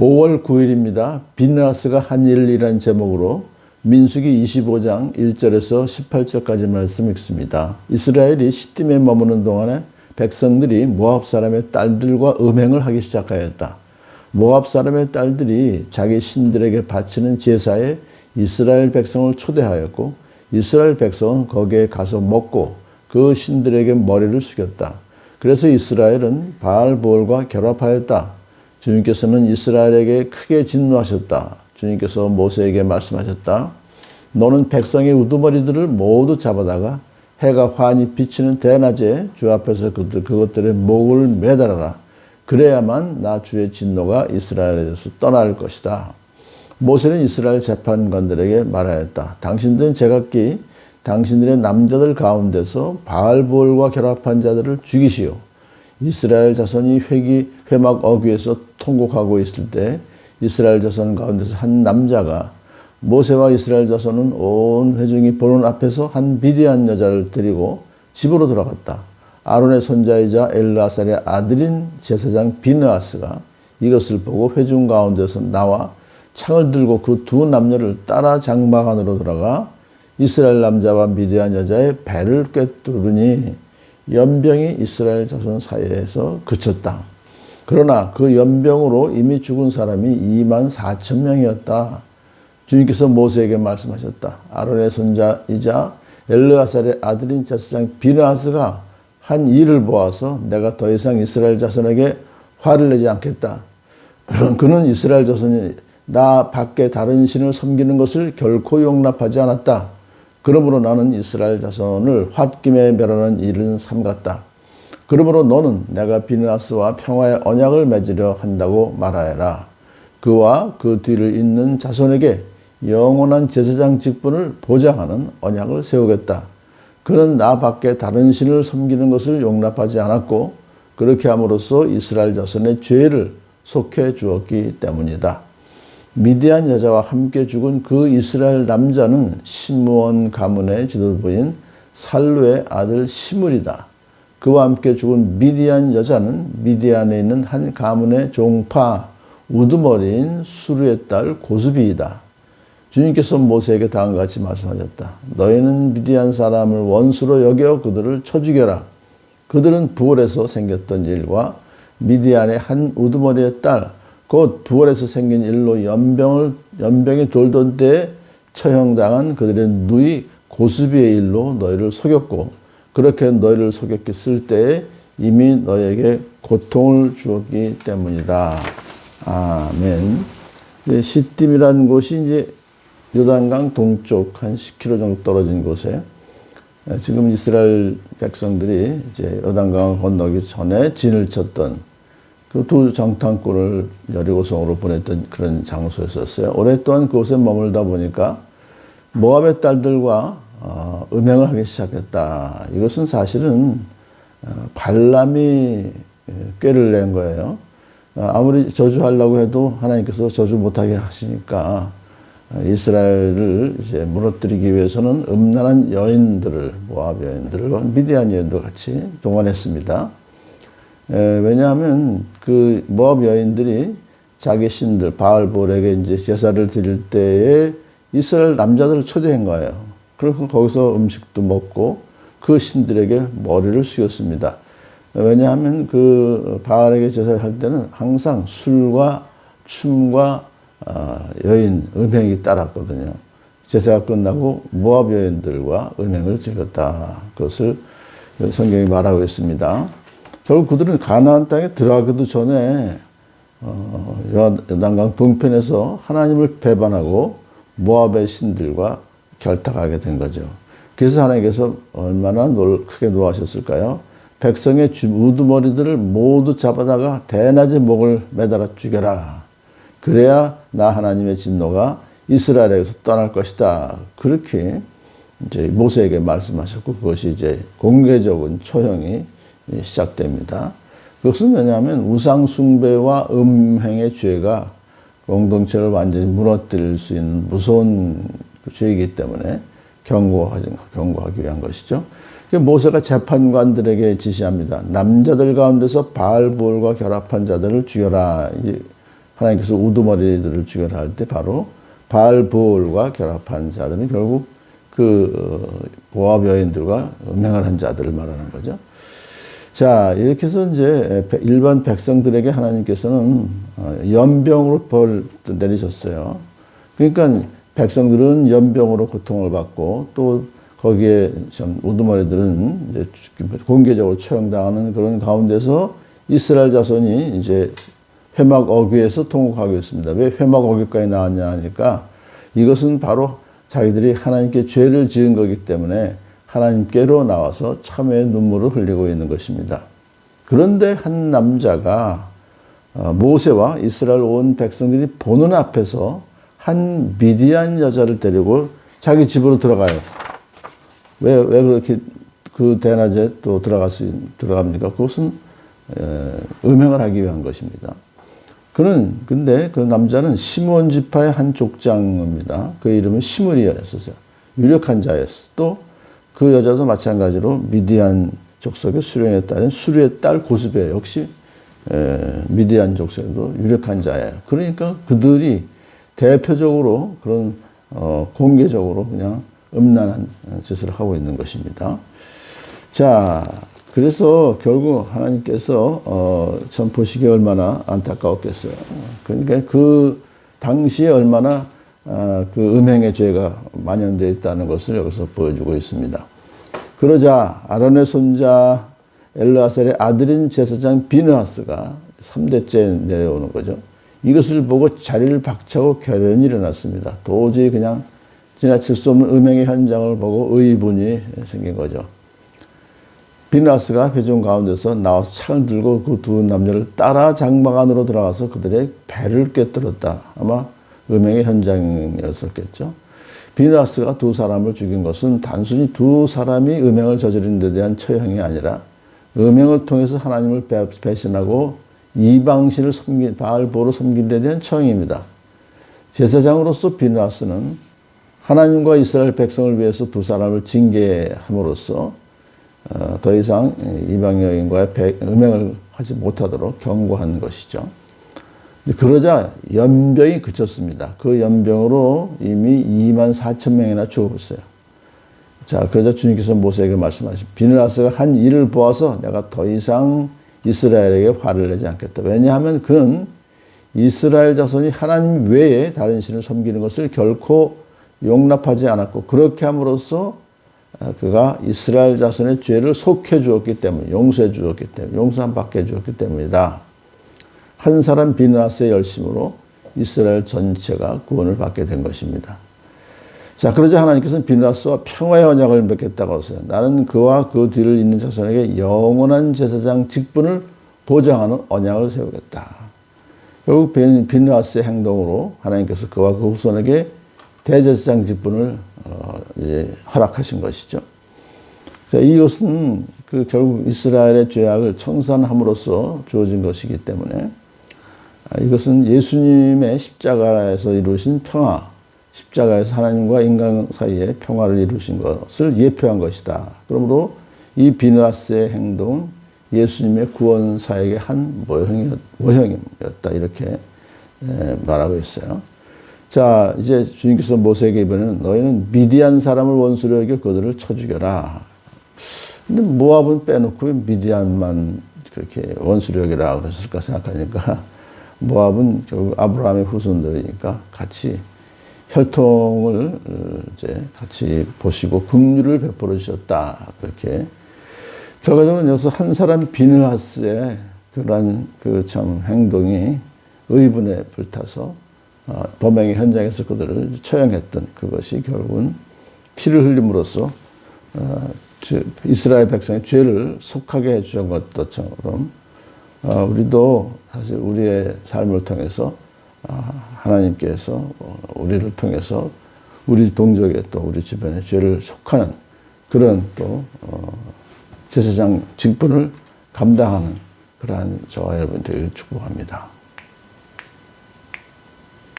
5월 9일입니다. 비느하스가 한 일이라는 제목으로 민수기 25장 1절에서 18절까지 말씀 읽습니다. 이스라엘이 시딤에 머무는 동안에 백성들이 모압 사람의 딸들과 음행을 하기 시작하였다. 모압 사람의 딸들이 자기 신들에게 바치는 제사에 이스라엘 백성을 초대하였고 이스라엘 백성은 거기에 가서 먹고 그 신들에게 머리를 숙였다. 그래서 이스라엘은 바알보올과 결합하였다. 주님께서는 이스라엘에게 크게 진노하셨다. 주님께서 모세에게 말씀하셨다. 너는 백성의 우두머리들을 모두 잡아다가 해가 환히 비치는 대낮에 주 앞에서 그것들의 목을 매달아라. 그래야만 나 주의 진노가 이스라엘에서 떠날 것이다. 모세는 이스라엘 재판관들에게 말하였다. 당신들은 제각기 당신들의 남자들 가운데서 바알보올과 결합한 자들을 죽이시오. 이스라엘 자손이 회막 어귀에서 통곡하고 있을 때 이스라엘 자손 가운데서 한 남자가 모세와 이스라엘 자손은 온 회중이 보는 앞에서 한 미디안 여자를 데리고 집으로 들어갔다. 아론의 손자이자 엘르아살의 아들인 제사장 비느하스가 이것을 보고 회중 가운데서 나와 창을 들고 그 두 남녀를 따라 장막 안으로 들어가 이스라엘 남자와 미디안 여자의 배를 꿰뚫으니 연병이 이스라엘 자손 사이에서 그쳤다. 그러나 그 연병으로 이미 죽은 사람이 24,000명이었다. 주님께서 모세에게 말씀하셨다. 아론의 손자이자 엘르아살의 아들인 제사장 비느하스가 한 일을 보아서 내가 더 이상 이스라엘 자손에게 화를 내지 않겠다. 그는 이스라엘 자손이 나 밖에 다른 신을 섬기는 것을 결코 용납하지 않았다. 그러므로 나는 이스라엘 자손을 홧김에 멸하는 일은 삼갔다. 그러므로 너는 내가 비느하스와 평화의 언약을 맺으려 한다고 말하여라. 그와 그 뒤를 잇는 자손에게 영원한 제사장 직분을 보장하는 언약을 세우겠다. 그는 나 밖에 다른 신을 섬기는 것을 용납하지 않았고 그렇게 함으로써 이스라엘 자손의 죄를 속해 주었기 때문이다. 미디안 여자와 함께 죽은 그 이스라엘 남자는 시므온 가문의 지도부인 살루의 아들 시므리다. 그와 함께 죽은 미디안 여자는 미디안에 있는 한 가문의 종파 우두머리인 수르의 딸 고스비이다. 주님께서 모세에게 다음과 같이 말씀하셨다. 너희는 미디안 사람을 원수로 여겨 그들을 쳐 죽여라. 그들은 부월에서 생겼던 일과 미디안의 한 우두머리의 딸 곧 부월에서 생긴 일로 연병이 돌던 때에 처형당한 그들의 누이 고스비의 일로 너희를 속였고 그렇게 너희를 속였을 때에 이미 너희에게 고통을 주었기 때문이다. 아멘. 시딤이라는 곳이 이제 요단강 동쪽 한 10km 정도 떨어진 곳에 지금 이스라엘 백성들이 이제 요단강을 건너기 전에 진을 쳤던 그 두 정탐꾼을 여리고성으로 보냈던 그런 장소였었어요. 오랫동안 그곳에 머물다 보니까 모압의 딸들과 음행을 하기 시작했다. 이것은 사실은 발람이 꾀를 낸 거예요. 아무리 저주하려고 해도 하나님께서 저주 못하게 하시니까 이스라엘을 이제 무너뜨리기 위해서는 음란한 여인들을 모압 여인들과 미디안 여인도 같이 동원했습니다. 왜냐하면 그 모압 여인들이 자기 신들 바알볼에게 이제 제사를 드릴 때에 이스라엘 남자들을 초대한 거예요. 그리고 거기서 음식도 먹고 그 신들에게 머리를 숙였습니다. 왜냐하면 그 바알에게 제사를 할 때는 항상 술과 춤과 여인, 음행이 따랐거든요. 제사가 끝나고 모압 여인들과 음행을 즐겼다. 그것을 성경이 말하고 있습니다. 결국 그들은 가나안 땅에 들어가기도 전에 요단강 동편에서 하나님을 배반하고 모압의 신들과 결탁하게 된 거죠. 그래서 하나님께서 얼마나 크게 노하셨을까요? 백성의 우두머리들을 모두 잡아다가 대낮에 목을 매달아 죽여라. 그래야 나 하나님의 진노가 이스라엘에서 떠날 것이다. 그렇게 이제 모세에게 말씀하셨고 그것이 이제 공개적인 처형이 시작됩니다. 그것은 왜냐하면 우상숭배와 음행의 죄가 공동체를 완전히 무너뜨릴 수 있는 무서운 죄이기 때문에 경고하기 위한 것이죠. 모세가 재판관들에게 지시합니다. 남자들 가운데서 바알보올과 결합한 자들을 죽여라. 하나님께서 우두머리들을 죽여라 할 때 바로 바알브올과 결합한 자들은 결국 그 모압 여인들과 음행을 한 자들을 말하는 거죠. 자, 이렇게 해서 이제 일반 백성들에게 하나님께서는 연병으로 벌 내리셨어요. 그러니까 백성들은 연병으로 고통을 받고 또 거기에 참 우두머리들은 이제 공개적으로 처형당하는 그런 가운데서 이스라엘 자손이 이제 회막 어귀에서 통곡하고 있습니다. 왜 회막 어귀까지 나왔냐 하니까 이것은 바로 자기들이 하나님께 죄를 지은 거기 때문에 하나님께로 나와서 참회의 눈물을 흘리고 있는 것입니다. 그런데 한 남자가 모세와 이스라엘 온 백성들이 보는 앞에서 한 미디안 여자를 데리고 자기 집으로 들어가요. 왜 그렇게 그 대낮에 또 들어갑니까? 그것은 음행을 하기 위한 것입니다. 근데 그 남자는 시므온 지파의 한 족장입니다. 그 이름은 시므리였었어요. 유력한 자였어. 또 그 여자도 마찬가지로 미디안 족속의 수령에 따른 수르의 딸 고스베 역시 미디안 족속에도 유력한 자예요. 그러니까 그들이 대표적으로 그런 공개적으로 그냥 음란한 짓을 하고 있는 것입니다. 자, 그래서 결국 하나님께서 참 보시기에 얼마나 안타까웠겠어요. 그러니까 그 당시에 얼마나 그 음행의 죄가 만연되어 있다는 것을 여기서 보여주고 있습니다. 그러자 아론의 손자 엘르아살의 아들인 제사장 비느하스가 3대째 내려오는 거죠. 이것을 보고 자리를 박차고 결연이 일어났습니다. 도저히 그냥 지나칠 수 없는 음행의 현장을 보고 의분이 생긴 거죠. 비느하스가 회중 가운데서 나와서 창을 들고 그 두 남녀를 따라 장막 안으로 들어가서 그들의 배를 꿰뚫었다. 아마 음행의 현장이었었겠죠. 비느하스가 두 사람을 죽인 것은 단순히 두 사람이 음행을 저지른 데 대한 처형이 아니라 음행을 통해서 하나님을 배신하고 이방신을 섬긴 바알보를 섬긴 데 대한 처형입니다. 제사장으로서 비느하스는 하나님과 이스라엘 백성을 위해서 두 사람을 징계함으로써 더 이상 이방 여인과의 음행을 하지 못하도록 경고한 것이죠. 그러자 연병이 그쳤습니다. 그 연병으로 이미 24,000명이나 죽었어요. 자, 그러자 주님께서 모세에게 말씀하신 비느하스가 한 일을 보아서 내가 더 이상 이스라엘에게 화를 내지 않겠다. 왜냐하면 그는 이스라엘 자손이 하나님 외에 다른 신을 섬기는 것을 결코 용납하지 않았고 그렇게 함으로써 그가 이스라엘 자손의 죄를 속해 주었기 때문에 용서해 주었기 때문에 용서함 받게 해 주었기 때문이다. 한 사람 비느하스의 열심으로 이스라엘 전체가 구원을 받게 된 것입니다. 자, 그러자 하나님께서는 비느하스와 평화의 언약을 맺겠다고 하세요. 나는 그와 그 뒤를 잇는 자손에게 영원한 제사장 직분을 보장하는 언약을 세우겠다. 결국 비느하스의 행동으로 하나님께서 그와 그 후손에게 대제사장 직분을 이제 허락하신 것이죠. 자, 이것은 결국 이스라엘의 죄악을 청산함으로써 주어진 것이기 때문에 이것은 예수님의 십자가에서 이루신 평화, 십자가에서 하나님과 인간 사이의 평화를 이루신 것을 예표한 것이다. 그러므로 이 비느하스의 행동은 예수님의 구원 사역의 한 모형이었다. 이렇게 말하고 있어요. 자, 이제 주님께서 모세에게 이번에는 너희는 미디안 사람을 원수로 여겨 그들을 쳐 죽여라. 근데 모압은 빼놓고 미디안만 그렇게 원수로 여기라 그랬을까 생각하니까 모압은 결국 아브라함의 후손들이니까 같이 혈통을 이제 같이 보시고 긍휼을 베풀어 주셨다. 그렇게 결과적으로 여기서 한 사람 비느하스의 그러한 그 참 행동이 의분에 불타서 범행의 현장에서 그들을 처형했던 그것이 결국은 피를 흘림으로써 이스라엘 백성의 죄를 속하게 해주신 것처럼 우리도 사실 우리의 삶을 통해서 하나님께서 우리를 통해서 우리 동족에 또 우리 주변에 죄를 속하는 그런 또 제사장 직분을 감당하는 그러한 저와 여러분 되기를 축복합니다.